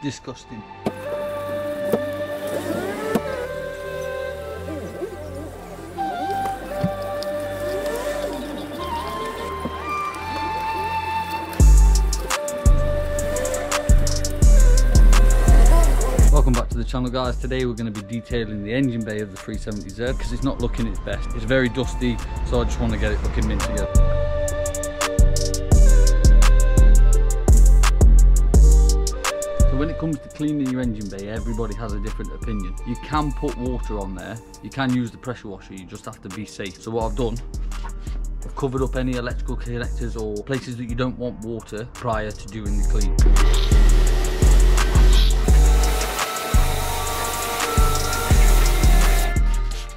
disgusting. Welcome back to the channel, guys. Today we're going to be detailing the engine bay of the 370Z because it's not looking its best. It's very dusty, so I just want to get it looking mint together. So when it comes to cleaning your engine bay, everybody has a different opinion. You can put water on there, you can use the pressure washer, you just have to be safe. So what I've done, I've covered up any electrical connectors or places that you don't want water prior to doing the clean.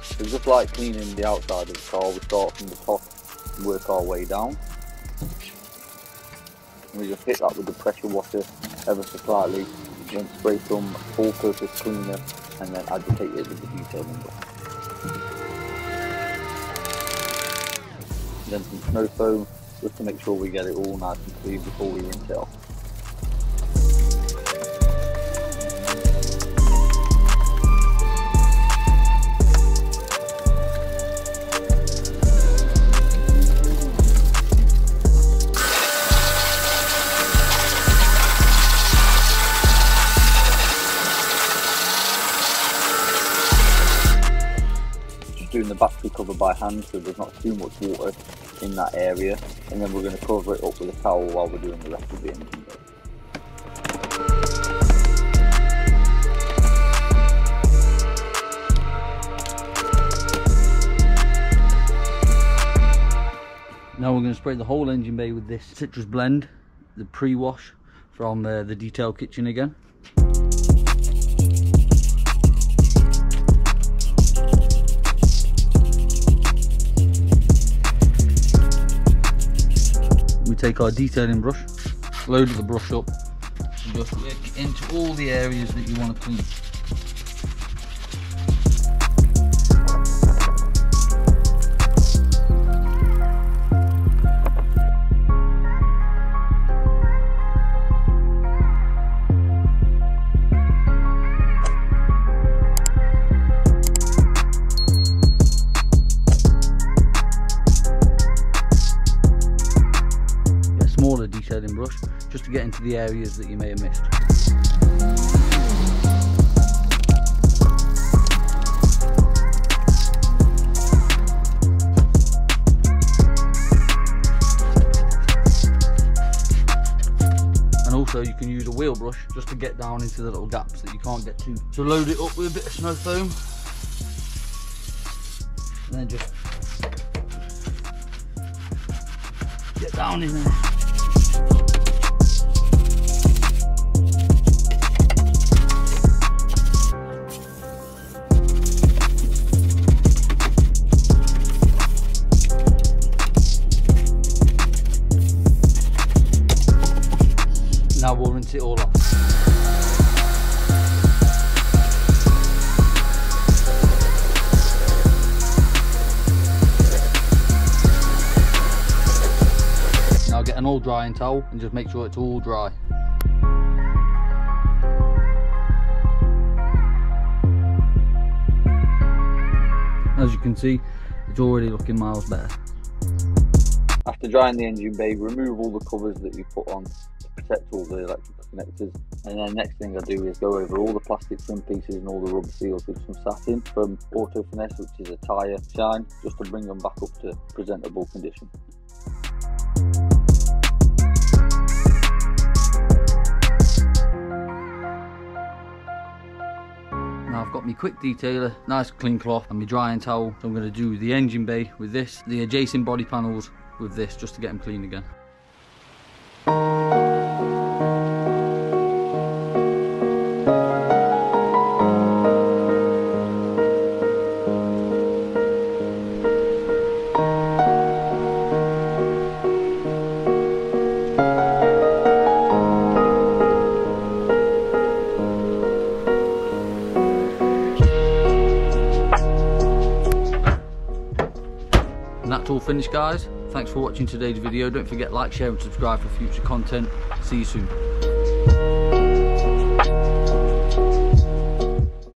So just like cleaning the outside of the car, we start from the top and work our way down. And we just hit that with the pressure washer ever so slightly, then spray some all-purpose cleaner and then agitate it with the detailing brush. Then some snow foam just to make sure we get it all nice and clean before we rinse it off. Doing the battery cover by hand so there's not too much water in that area, and then we're going to cover it up with a towel while we're doing the rest of the engine bay. Now we're going to spray the whole engine bay with this citrus blend, the pre-wash from the Detail Kitchen again. We take our detailing brush, load the brush up, and just work into all the areas that you want to clean. Smaller detailing brush just to get into the areas that you may have missed. And also you can use a wheel brush just to get down into the little gaps that you can't get to. So load it up with a bit of snow foam and then just get down in there. Now we'll rinse it all off. Now get an all drying towel and just make sure it's all dry. As you can see, it's already looking miles better. After drying the engine bay, remove all the covers that you put on to protect all the electrical connectors, and then next thing I do is go over all the plastic trim pieces and all the rubber seals with some satin from Auto Finesse, which is a tyre shine, just to bring them back up to presentable condition. Now I've got my quick detailer, nice clean cloth and my drying towel. So I'm going to do the engine bay with this, the adjacent body panels with this, just to get them clean again. And that's all finished, guys. Thanks for watching today's video. Don't forget, like, share and subscribe for future content. See you soon.